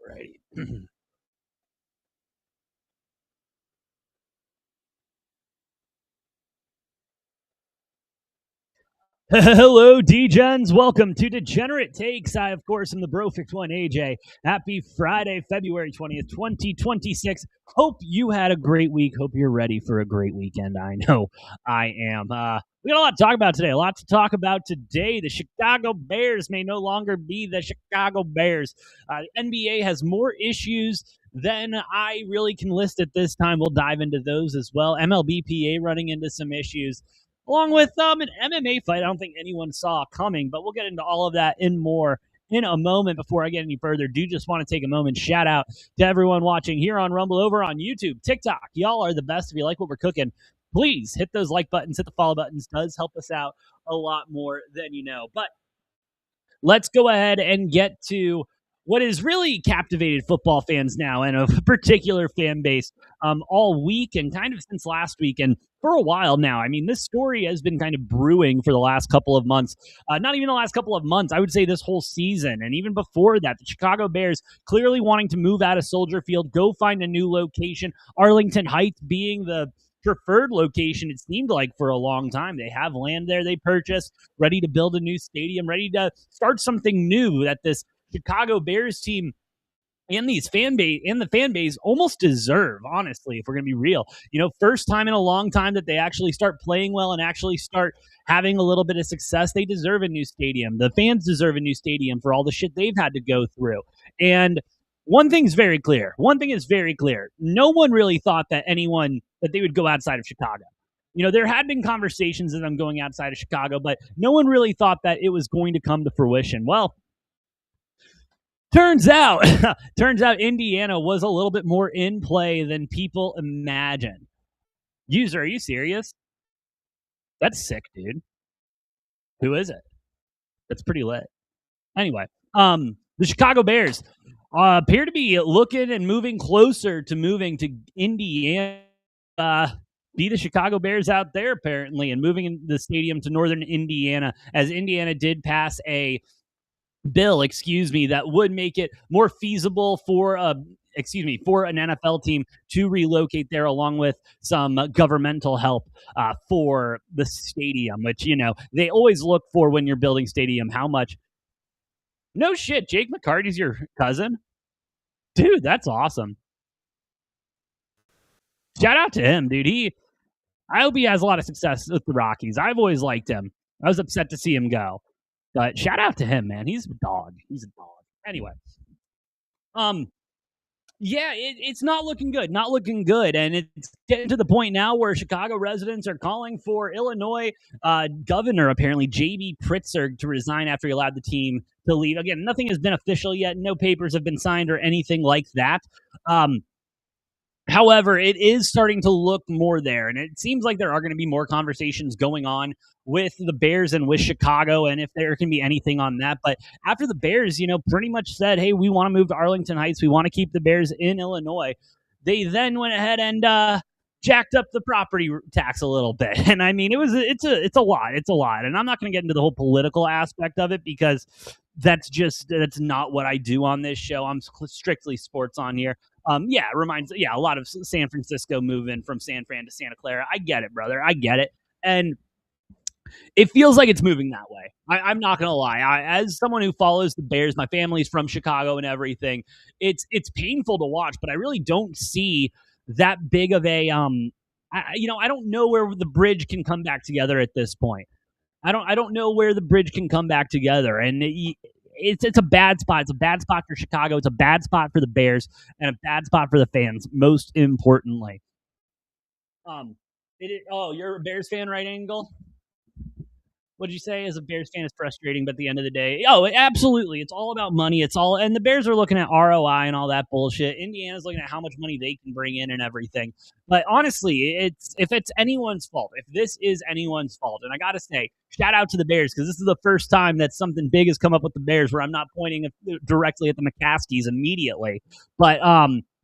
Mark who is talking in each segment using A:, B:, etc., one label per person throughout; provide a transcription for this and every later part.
A: Alrighty. Hello, D-Gens. Welcome to Degenerate Takes. I, of course, am the Brofix one, AJ. Happy Friday, February 20th, 2026. Hope you had a great week. Hope you're ready for a great weekend. I know I am. We got a lot to talk about today. A lot to talk about today. The Chicago Bears may no longer be the Chicago Bears. The NBA has more issues than I really can list at this time. We'll dive into those as well. MLBPA running into some issues, along with an MMA fight I don't think anyone saw coming, but we'll get into all of that and more in a moment. Before I get any further, do just want to take a moment, shout out to everyone watching here on Rumble, over on YouTube, TikTok. Y'all are the best. If you like what we're cooking, please hit those like buttons, hit the follow buttons. Does help us out a lot more than you know. But let's go ahead and get to what has really captivated football fans now, and a particular fan base all week and kind of since last week and for a while now. I mean, this story has been kind of brewing for the last couple of months. Not even the last couple of months. I would say this whole season. And even before that, the Chicago Bears clearly wanting to move out of Soldier Field, go find a new location. Arlington Heights being the preferred location, it seemed like, for a long time. They have land there they purchased, ready to build a new stadium, ready to start something new that this Chicago Bears team and the fan base almost deserve, honestly, if we're going to be real. First time in a long time that they actually start playing well and actually start having a little bit of success. They deserve a new stadium. The fans deserve a new stadium for all the shit they've had to go through. And one thing is very clear. No one really thought that they would go outside of Chicago. There had been conversations of them going outside of Chicago, but no one really thought that it was going to come to fruition. Well, Turns out Indiana was a little bit more in play than people imagine. User, are you serious? That's sick, dude. Who is it? That's pretty lit. Anyway, the Chicago Bears appear to be looking and moving closer to moving to Indiana. Be the Chicago Bears out there, apparently, and moving the stadium to northern Indiana, as Indiana did pass a bill, that would make it more feasible for an NFL team to relocate there, along with some governmental help for the stadium, which, they always look for when you're building stadium. How much? No shit, Jake McCarty's your cousin? Dude, that's awesome. Shout out to him, dude. I hope he has a lot of success with the Rockies. I've always liked him. I was upset to see him go. But shout out to him, man. He's a dog. Anyway, it's not looking good. And it's getting to the point now where Chicago residents are calling for Illinois governor, apparently, J.B. Pritzker, to resign after he allowed the team to leave. Again, nothing has been official yet. No papers have been signed or anything like that. However, it is starting to look more there, and it seems like there are going to be more conversations going on with the Bears and with Chicago, and if there can be anything on that. But after the Bears, pretty much said, hey, we want to move to Arlington Heights, we want to keep the Bears in Illinois, they then went ahead and jacked up the property tax a little bit. And I mean, it's a lot. And I'm not going to get into the whole political aspect of it, because that's not what I do on this show. I'm strictly sports on here. A lot of San Francisco moving from San Fran to Santa Clara. I get it, brother. I get it. And it feels like it's moving that way. I'm not going to lie. As someone who follows the Bears, my family's from Chicago and everything, it's painful to watch, but I really don't see that big of a, I don't know where the bridge can come back together at this point. I don't know where the bridge can come back together. And it's a bad spot. It's a bad spot for Chicago. It's a bad spot for the Bears, and a bad spot for the fans, most importantly. You're a Bears fan, right, Angle? What did you say? As a Bears fan, it's frustrating, but at the end of the day, absolutely. It's all about money. And the Bears are looking at ROI and all that bullshit. Indiana's looking at how much money they can bring in and everything. But honestly, if it's anyone's fault, if this is anyone's fault, and I got to say, shout out to the Bears, because this is the first time that something big has come up with the Bears where I'm not pointing directly at the McCaskies immediately. But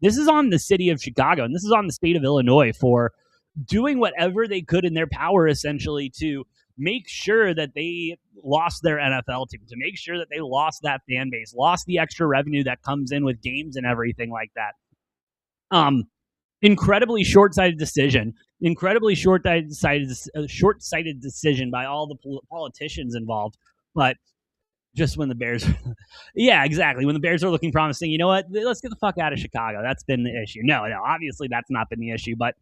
A: this is on the city of Chicago, and this is on the state of Illinois for doing whatever they could in their power, essentially, to make sure that they lost their NFL team, to make sure that they lost that fan base, lost the extra revenue that comes in with games and everything like that. Um, incredibly short-sighted decision. Incredibly short-sighted decision by all the politicians involved. But just when the Bears, yeah, exactly. When the Bears are looking promising, you know what? Let's get the fuck out of Chicago. That's been the issue. No, obviously that's not been the issue, but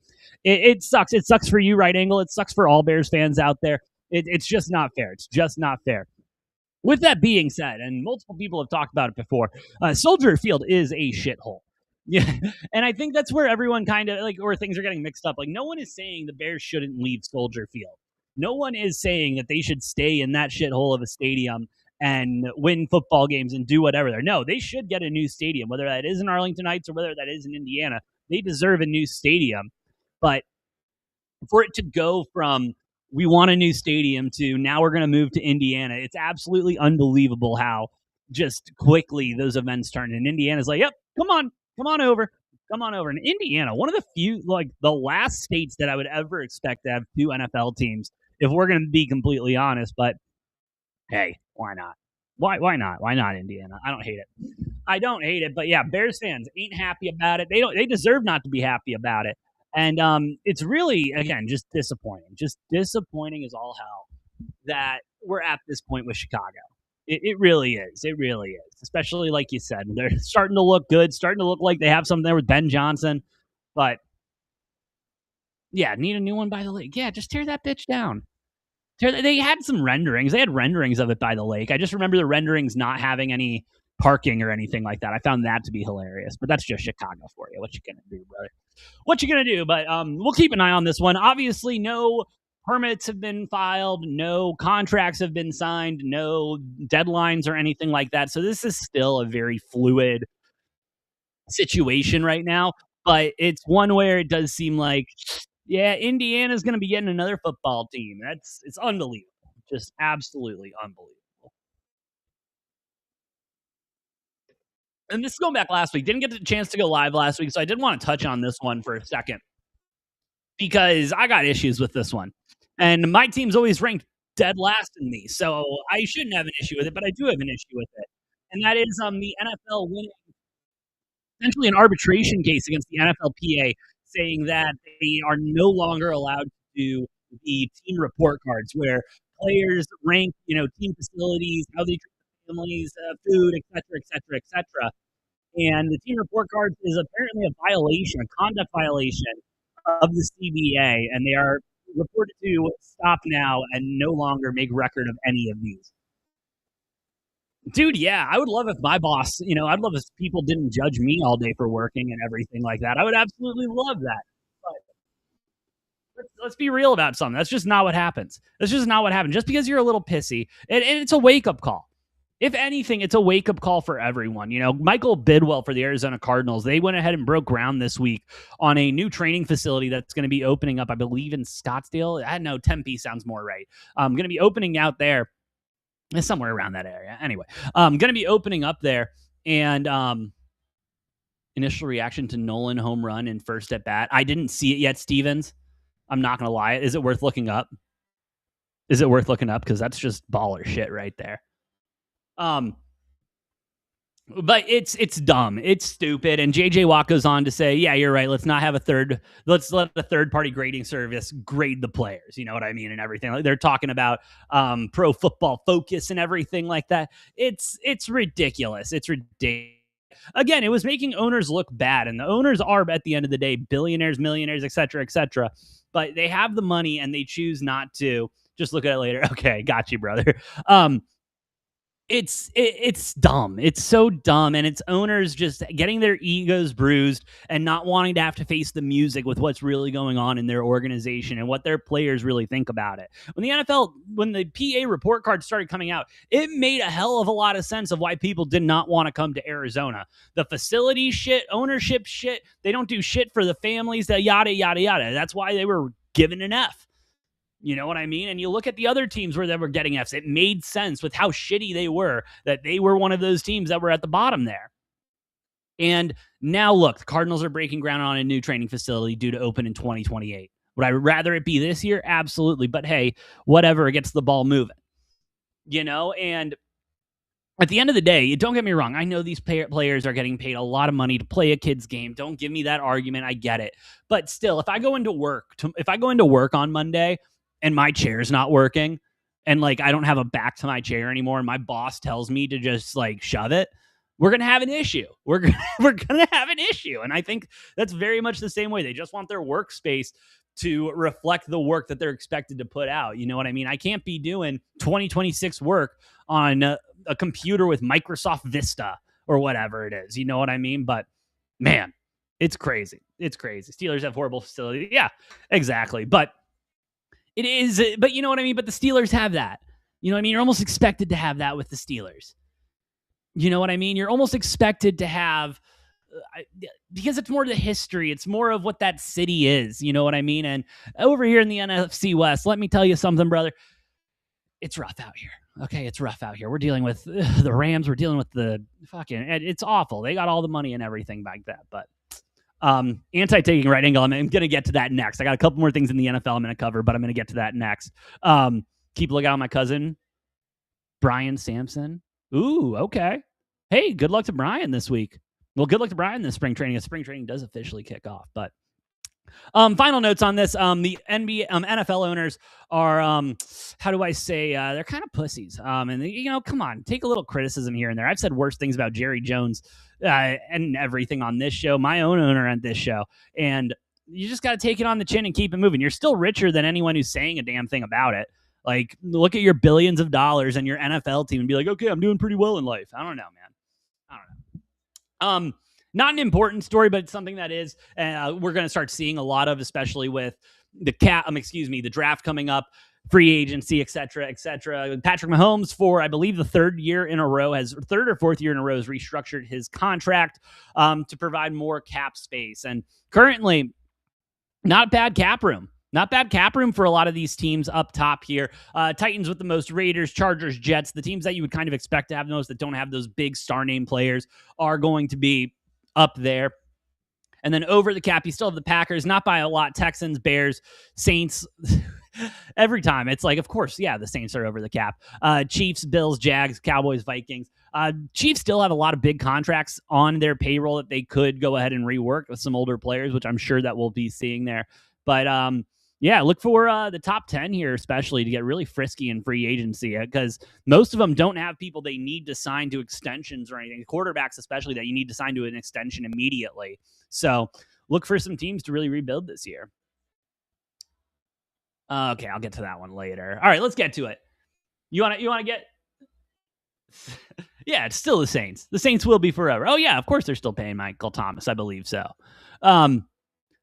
A: it sucks. It sucks for you, right angle. It sucks for all Bears fans out there. It's just not fair. It's just not fair. With that being said, and multiple people have talked about it before, Soldier Field is a shithole. Yeah, and I think that's where everyone kind of like, or things are getting mixed up. Like, no one is saying the Bears shouldn't leave Soldier Field. No one is saying that they should stay in that shithole of a stadium and win football games and do whatever there. No, they should get a new stadium, whether that is in Arlington Heights or whether that is in Indiana. They deserve a new stadium. But for it to go from we want a new stadium to now we're going to move to Indiana, it's absolutely unbelievable how just quickly those events turn. And Indiana's like, yep, come on over. Come on over. And Indiana, one of the few, like the last states that I would ever expect to have two NFL teams, if we're going to be completely honest. But hey, why not? Why not? Why not Indiana? I don't hate it. I don't hate it, but yeah, Bears fans ain't happy about it. They deserve not to be happy about it. And it's really, again, just disappointing. Just disappointing as all hell that we're at this point with Chicago. It really is. It really is. Especially like you said, they're starting to look good, starting to look like they have something there with Ben Johnson. But yeah, need a new one by the lake. Yeah, just tear that bitch down. They had some renderings. They had renderings of it by the lake. I just remember the renderings not having any parking or anything like that. I found that to be hilarious. But that's just Chicago for you. What you gonna do, brother? What you gonna do? But we'll keep an eye on this one. Obviously, no permits have been filed, no contracts have been signed, no deadlines or anything like that. So this is still a very fluid situation right now. But it's one where it does seem like, yeah, Indiana's going to be getting another football team. It's unbelievable, just absolutely unbelievable. And this is going back last week. Didn't get the chance to go live last week, so I did want to touch on this one for a second because I got issues with this one, and my team's always ranked dead last in these, so I shouldn't have an issue with it, but I do have an issue with it, and that is the NFL winning essentially an arbitration case against the NFLPA, saying that they are no longer allowed to do the team report cards where players rank, team facilities, how they treat families, food, et cetera, et cetera, et cetera. And the team report cards is apparently a violation, a conduct violation of the CBA, and they are reported to stop now and no longer make record of any of these. Dude, yeah, I would love if my boss, I'd love if people didn't judge me all day for working and everything like that. I would absolutely love that. But let's be real about something. That's just not what happens. That's just not what happens. Just because you're a little pissy, and it's a wake-up call. If anything, it's a wake-up call for everyone. Michael Bidwell for the Arizona Cardinals, they went ahead and broke ground this week on a new training facility that's going to be opening up, I believe, in Scottsdale. I know Tempe sounds more right. Going to be opening out there. It's somewhere around that area. Anyway, going to be opening up there, and initial reaction to Nolan home run and first at bat. I didn't see it yet, Stevens. I'm not going to lie. Is it worth looking up? Is it worth looking up? Because that's just baller shit right there. But it's dumb. It's stupid. And JJ Watt goes on to say, yeah, you're right. Let's let a third party grading service grade the players. You know what I mean? And everything. Like, they're talking about Pro Football Focus and everything like that. It's ridiculous. It's ridiculous. Again, it was making owners look bad. And the owners are, at the end of the day, billionaires, millionaires, et cetera, et cetera. But they have the money and they choose not to. Just look at it later. Okay, got you, brother. It's dumb. It's so dumb, and it's owners just getting their egos bruised and not wanting to have to face the music with what's really going on in their organization and what their players really think about it. When the PA report cards started coming out, it made a hell of a lot of sense of why people did not want to come to Arizona. The facility shit, ownership shit, they don't do shit for the families, the yada, yada, yada. That's why they were given an F. You know what I mean? And you look at the other teams where they were getting Fs. It made sense with how shitty they were that they were one of those teams that were at the bottom there. And now look, the Cardinals are breaking ground on a new training facility due to open in 2028. Would I rather it be this year? Absolutely. But hey, whatever, it gets the ball moving, and at the end of the day, don't get me wrong. I know these players are getting paid a lot of money to play a kid's game. Don't give me that argument. I get it. But still, if I go into work on Monday and my chair's not working and like I don't have a back to my chair anymore and my boss tells me to just like shove it, we're going to have an issue. We're going to have an issue. And I think that's very much the same way. They just want their workspace to reflect the work that they're expected to put out. You know what I mean? I can't be doing 2026 work on a computer with Microsoft Vista or whatever it is. You know what I mean? But man, it's crazy. It's crazy. Steelers have horrible facility. Yeah, exactly. But it is, but you know what I mean? But the Steelers have that. You know what I mean? You're almost expected to have that with the Steelers. You know what I mean? You're almost expected to have, because it's more the history. It's more of what that city is. You know what I mean? And over here in the NFC West, let me tell you something, brother. It's rough out here. Okay, it's rough out here. We're dealing with the Rams. We're dealing with the fucking, it's awful. They got all the money and everything like that. But anti-taking right angle, I'm going to get to that next. I got a couple more things in the NFL I'm going to cover, but I'm going to get to that next. Keep a lookout on my cousin, Brian Sampson. Ooh, okay. Hey, good luck to Brian this week. Well, good luck to Brian this spring training. Spring training does officially kick off, but final notes on this. The NBA, NFL owners are, how do I say, they're kind of pussies. And come on, take a little criticism here and there. I've said worse things about Jerry Jones and everything on this show, my own owner on this show. And you just got to take it on the chin and keep it moving. You're still richer than anyone who's saying a damn thing about it. Like, look at your billions of dollars and your NFL team and be like, okay, I'm doing pretty well in life. I don't know, man. I don't know. Not an important story, but it's something that is we're going to start seeing a lot of, especially with the draft coming up, free agency, et cetera, et cetera. Patrick Mahomes, for I believe the third or fourth year in a row, has restructured his contract to provide more cap space, and currently, not bad cap room. Not bad cap room for a lot of these teams up top here. Titans with the most, Raiders, Chargers, Jets, the teams that you would kind of expect to have the most that don't have those big star name players are going to be up there. And then over the cap, you still have the Packers, not by a lot, Texans, Bears, Saints. Every time it's like, of course, yeah, the Saints are over the cap. Chiefs, Bills, Jags, Cowboys, Vikings. Chiefs still have a lot of big contracts on their payroll that they could go ahead and rework with some older players, which I'm sure that we'll be seeing there. But yeah, look for the top 10 here, especially to get really frisky in free agency, because most of them don't have people they need to sign to extensions or anything. Quarterbacks, especially, that you need to sign to an extension immediately. So look for some teams to really rebuild this year. Okay, I'll get to that one later. All right, let's get to it. You want to get? Yeah, it's still the Saints. The Saints will be forever. Oh yeah, of course they're still paying Michael Thomas. I believe so.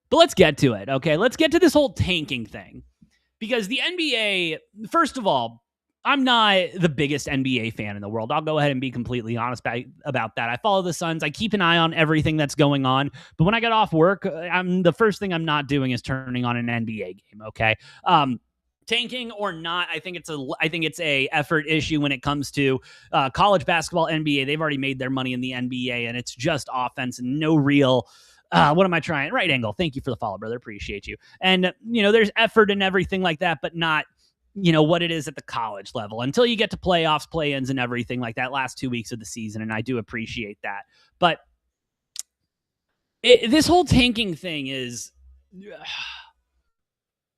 A: But let's get to it, okay? Let's get to this whole tanking thing. Because the NBA, first of all, I'm not the biggest NBA fan in the world. I'll go ahead and be completely honest about that. I follow the Suns. I keep an eye on everything that's going on. But when I get off work, the first thing I'm not doing is turning on an NBA game, okay? Tanking or not, I think it's a effort issue when it comes to college basketball, NBA. They've already made their money in the NBA, and it's just offense and no real... what am I trying? Right angle. Thank you for the follow, brother. Appreciate you. And, there's effort and everything like that, but not, what it is at the college level until you get to playoffs, play-ins, and everything like that last 2 weeks of the season. And I do appreciate that. But this whole tanking thing is...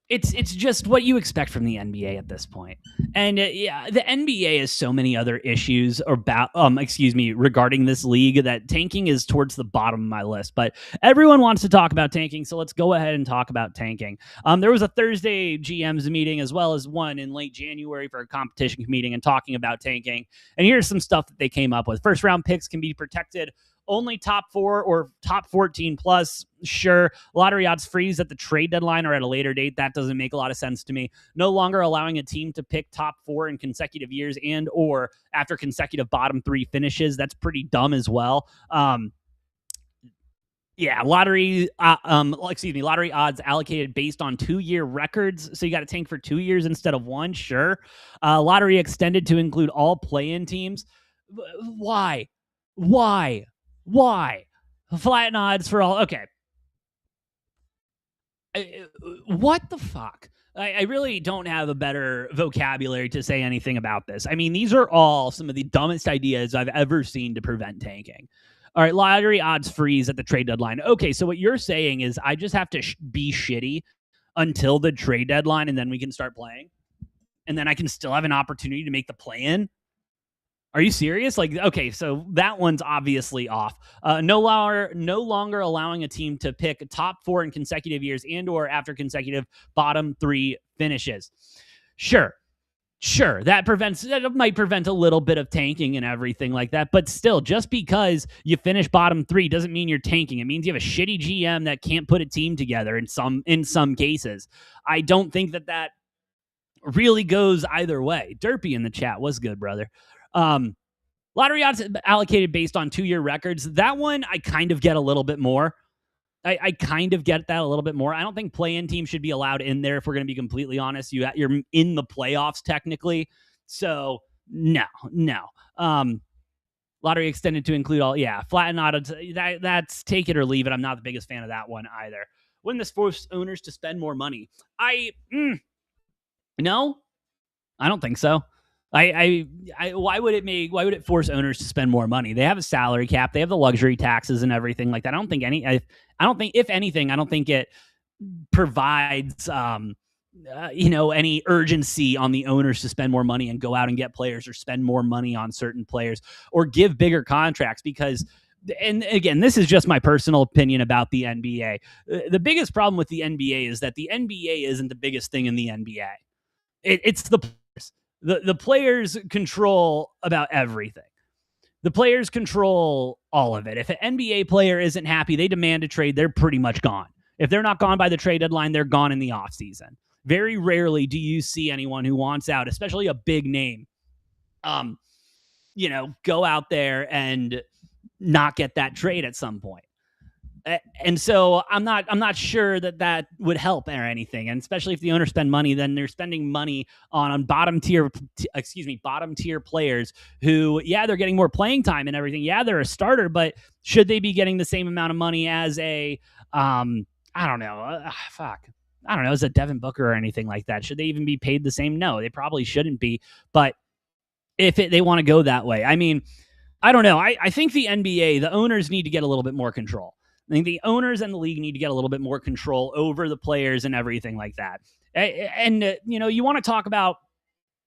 A: It's just what you expect from the NBA at this point. And yeah, the NBA has so many other issues regarding this league that tanking is towards the bottom of my list. But everyone wants to talk about tanking, so let's go ahead and talk about tanking. There was a Thursday GM's meeting as well as one in late January for a competition meeting and talking about tanking. And here's some stuff that they came up with. First round picks can be protected. Only top 4 or top 14 plus, sure. Lottery odds freeze at the trade deadline or at a later date. That doesn't make a lot of sense to me. No longer allowing a team to pick top 4 in consecutive years and or after consecutive bottom 3 finishes. That's pretty dumb as well. Yeah, lottery odds allocated based on 2-year records. So you got to tank for 2 years instead of 1, sure. Lottery extended to include all play-in teams. Why? Flatten odds for all. Okay. What the fuck? I really don't have a better vocabulary to say anything about this. I mean, these are all some of the dumbest ideas I've ever seen to prevent tanking. All right, lottery odds freeze at the trade deadline. Okay, so what you're saying is I just have to be shitty until the trade deadline, and then we can start playing, and then I can still have an opportunity to make the play-in. Are you serious? Like, okay, so that one's obviously off. No longer allowing a team to pick top 4 in consecutive years and/or after consecutive bottom 3 finishes. Sure, that might prevent a little bit of tanking and everything like that. But still, just because you finish bottom 3 doesn't mean you're tanking. It means you have a shitty GM that can't put a team together in some cases. I don't think that really goes either way. Derpy in the chat was good, brother. Lottery odds allocated based on 2-year records. That one I kind of get a little bit more. I kind of get that a little bit more. I don't think play-in teams should be allowed in there, if we're going to be completely honest. You're in the playoffs technically. So no. Lottery extended to include all, flatten odds. That's take it or leave it. I'm not the biggest fan of that one either. Wouldn't this force owners to spend more money? No, I don't think so. Why would it force owners to spend more money? They have a salary cap, they have the luxury taxes and everything like that. I don't think if anything, I don't think it provides any urgency on the owners to spend more money and go out and get players or spend more money on certain players or give bigger contracts because. And again, this is just my personal opinion about the NBA. The biggest problem with the NBA is that the NBA isn't the biggest thing in the NBA. It's the players. The players control about everything. The players control all of it. If an NBA player isn't happy, they demand a trade, they're pretty much gone. If they're not gone by the trade deadline, they're gone in the offseason. Very rarely do you see anyone who wants out, especially a big name, go out there and not get that trade at some point. And so I'm not sure that would help or anything. And especially if the owners spend money, then they're spending money on bottom tier players who, they're getting more playing time and everything. Yeah, they're a starter, but should they be getting the same amount of money as a, I don't know, as a Devin Booker or anything like that? Should they even be paid the same? No, they probably shouldn't be. But if they want to go that way, I mean, I don't know. I think the NBA, the owners need to get a little bit more control. I think the owners and the league need to get a little bit more control over the players and everything like that. And you want to talk about,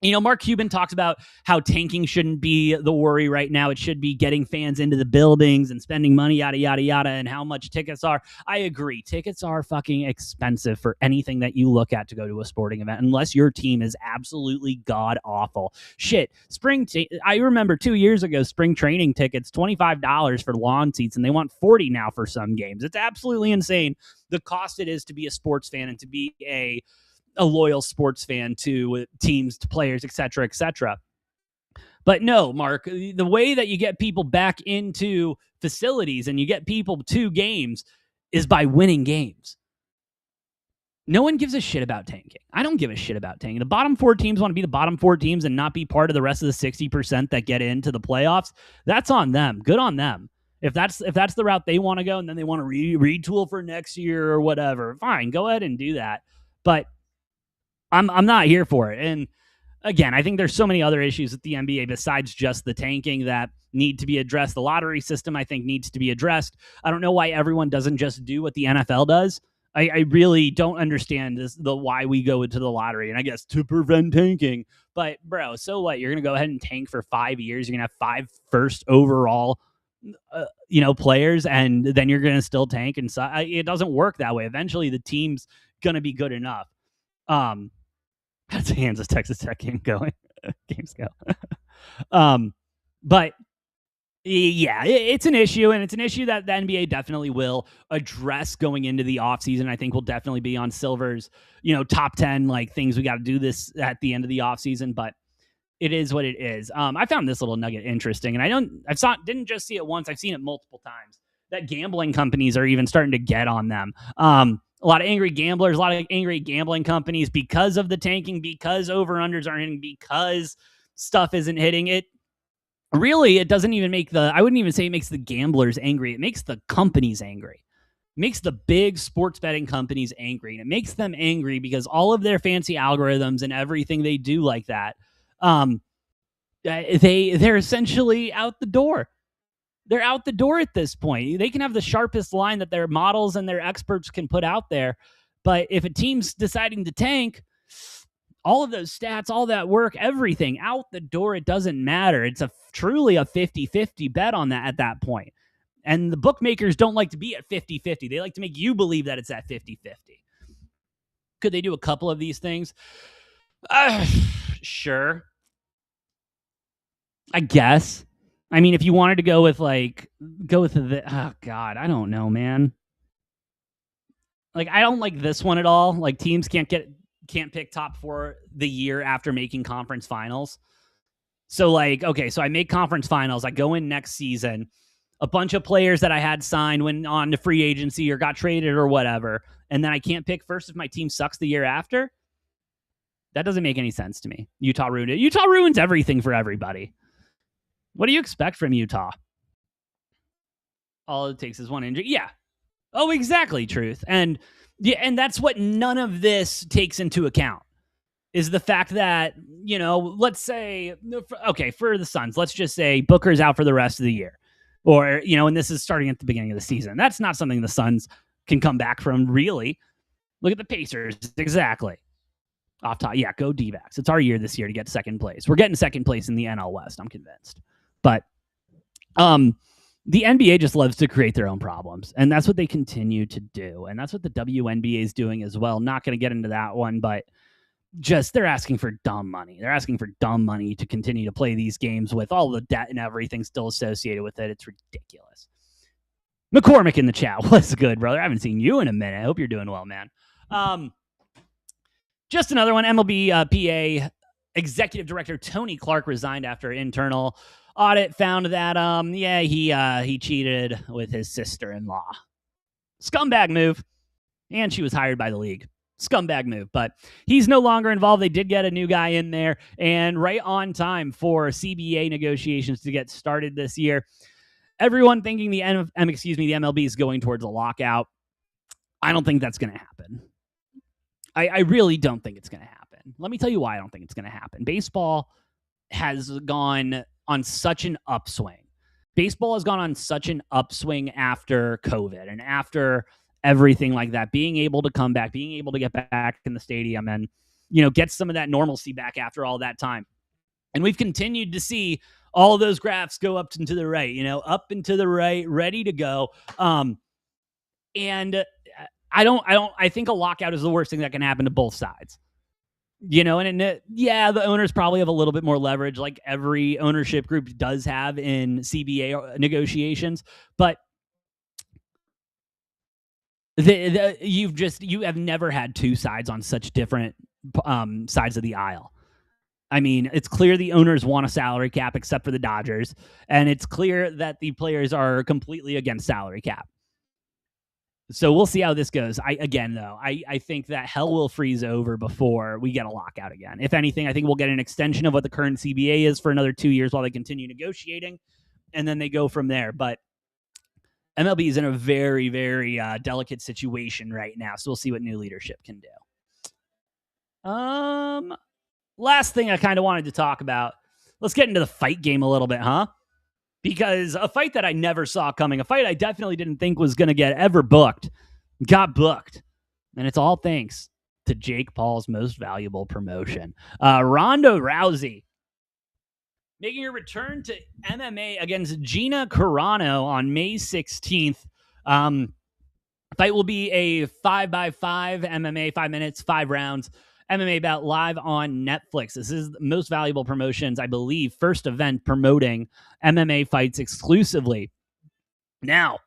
A: Mark Cuban talks about how tanking shouldn't be the worry right now. It should be getting fans into the buildings and spending money, yada, yada, yada, and how much tickets are. I agree. Tickets are fucking expensive for anything that you look at to go to a sporting event, unless your team is absolutely god-awful. Shit. I remember 2 years ago, spring training tickets, $25 for lawn seats, and they want $40 now for some games. It's absolutely insane the cost it is to be a sports fan and to be a loyal sports fan to teams, to players, et cetera. But no, Mark, the way that you get people back into facilities and you get people to games is by winning games. No one gives a shit about tanking. I don't give a shit about tanking. The bottom 4 teams want to be the bottom 4 teams and not be part of the rest of the 60% that get into the playoffs. That's on them. Good on them. If that's the route they want to go and then they want to retool for next year or whatever, fine, go ahead and do that. But I'm not here for it. And again, I think there's so many other issues with the NBA besides just the tanking that need to be addressed. The lottery system, I think, needs to be addressed. I don't know why everyone doesn't just do what the NFL does. I really don't understand why we go into the lottery, and I guess to prevent tanking. But bro, so what? You're gonna go ahead and tank for 5 years. You're gonna have 5 first overall players, and then you're gonna still tank. And so it doesn't work that way. Eventually, the team's gonna be good enough. That's Kansas Texas Tech game going. Games go. But yeah, it's an issue, and it's an issue that the NBA definitely will address going into the offseason. I think we'll definitely be on Silver's, top 10 like things we got to do this at the end of the offseason, but it is what it is. I found this little nugget interesting, and didn't just see it once, I've seen it multiple times, that gambling companies are even starting to get on them. A lot of angry gamblers, a lot of angry gambling companies because of the tanking, because over-unders aren't hitting, because stuff isn't hitting. It really, it doesn't even I wouldn't even say it makes the gamblers angry. It makes the companies angry makes the big sports betting companies angry. And it makes them angry because all of their fancy algorithms and everything they do like that, they're essentially out the door. They're out the door at this point. They can have the sharpest line that their models and their experts can put out there. But if a team's deciding to tank, all of those stats, all that work, everything out the door, it doesn't matter. It's truly a 50-50 bet on that at that point. And the bookmakers don't like to be at 50-50. They like to make you believe that it's at 50-50. Could they do a couple of these things? Sure. I guess. I mean, if you wanted to go with oh God, I don't know, man. Like, I don't like this one at all. Like, teams can't pick top 4 the year after making conference finals. So like, okay, so I make conference finals. I go in next season. A bunch of players that I had signed went on to free agency or got traded or whatever. And then I can't pick first if my team sucks the year after. That doesn't make any sense to me. Utah ruined it. Utah ruins everything for everybody. What do you expect from Utah? All it takes is one injury. Yeah. Oh, exactly, Truth. And yeah, and that's what none of this takes into account is the fact that, let's say, okay, for the Suns, let's just say Booker's out for the rest of the year. Or, and this is starting at the beginning of the season. That's not something the Suns can come back from, really. Look at the Pacers. Exactly. Off top. Yeah, go D-backs. It's our year this year to get second place. We're getting second place in the NL West, I'm convinced. But the NBA just loves to create their own problems, and that's what they continue to do. And that's what the WNBA is doing as well. Not going to get into that one, but just they're asking for dumb money. They're asking for dumb money to continue to play these games with all the debt and everything still associated with it. It's ridiculous. McCormick in the chat. What's good, brother? I haven't seen you in a minute. I hope you're doing well, man. Just another one. NFLPA Executive Director Tony Clark resigned after internal audit found that, he cheated with his sister-in-law. Scumbag move. And she was hired by the league. Scumbag move. But he's no longer involved. They did get a new guy in there. And right on time for CBA negotiations to get started this year. Everyone thinking the MLB is going towards a lockout. I don't think that's going to happen. I really don't think it's going to happen. Let me tell you why I don't think it's going to happen. Baseball has gone on such an upswing. Baseball has gone on such an upswing after COVID and after everything like that, being able to come back, being able to get back in the stadium and, get some of that normalcy back after all that time. And we've continued to see all of those graphs go up and to the right, up and to the right, ready to go. And I think a lockout is the worst thing that can happen to both sides. The owners probably have a little bit more leverage like every ownership group does have in CBA negotiations, but you have never had two sides on such different sides of the aisle. I mean, it's clear the owners want a salary cap except for the Dodgers, and it's clear that the players are completely against salary cap. So we'll see how this goes. I think that hell will freeze over before we get a lockout again. If anything, I think we'll get an extension of what the current CBA is for another 2 years while they continue negotiating, and then they go from there. But MLB is in a very, very delicate situation right now, so we'll see what new leadership can do. Last thing I kind of wanted to talk about. Let's get into the fight game a little bit, huh? Because a fight that I never saw coming, a fight I definitely didn't think was going to get ever booked, got booked. And it's all thanks to Jake Paul's most valuable promotion. Ronda Rousey making her return to MMA against Gina Carano on May 16th. Fight will be a 5x5 MMA, 5 minutes, 5 rounds. MMA bout live on Netflix. This is the most valuable promotions, I believe, first event promoting MMA fights exclusively. Now,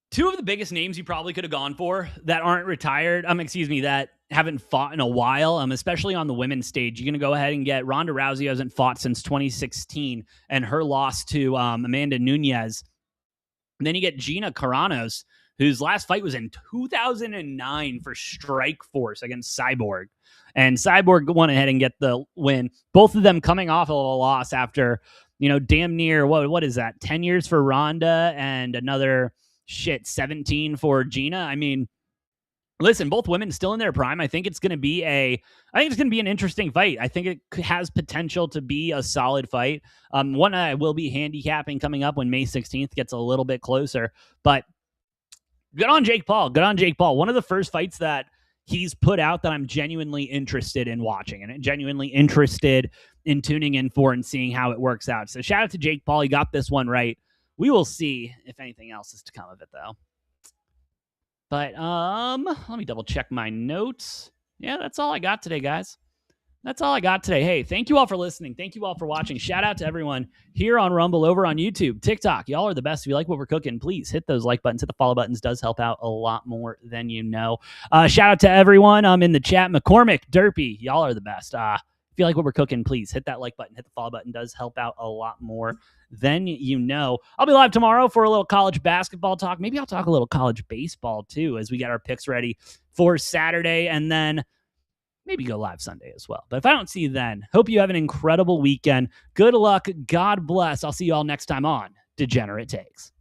A: two of the biggest names you probably could have gone for that aren't retired, that haven't fought in a while, especially on the women's stage. You're going to go ahead and get Ronda Rousey, who hasn't fought since 2016, and her loss to Amanda Nunes. And then you get Gina Carano, whose last fight was in 2009 for Strikeforce against Cyborg. And Cyborg went ahead and get the win. Both of them coming off of a loss after, damn near, what is that, 10 years for Ronda and another 17 for Gina. I mean, listen, both women still in their prime. I think it's going to be an interesting fight. I think it has potential to be a solid fight. One I will be handicapping coming up when May 16th gets a little bit closer. But good on Jake Paul. Good on Jake Paul. One of the first fights that he's put out that I'm genuinely interested in watching and genuinely interested in tuning in for and seeing how it works out. So shout out to Jake Paul. He got this one right. We will see if anything else is to come of it, though. But let me double check my notes. Yeah, that's all I got today, guys. That's all I got today. Hey, thank you all for listening. Thank you all for watching. Shout out to everyone here on Rumble, over on YouTube, TikTok. Y'all are the best. If you like what we're cooking, please hit those like buttons, hit the follow buttons. Does help out a lot more than you know. Shout out to everyone in the chat. McCormick, Derpy, y'all are the best. If you like what we're cooking, please hit that like button, hit the follow button. Does help out a lot more than you know. I'll be live tomorrow for a little college basketball talk. Maybe I'll talk a little college baseball too as we get our picks ready for Saturday, and then maybe go live Sunday as well. But if I don't see you then, hope you have an incredible weekend. Good luck. God bless. I'll see you all next time on Degenerate Takes.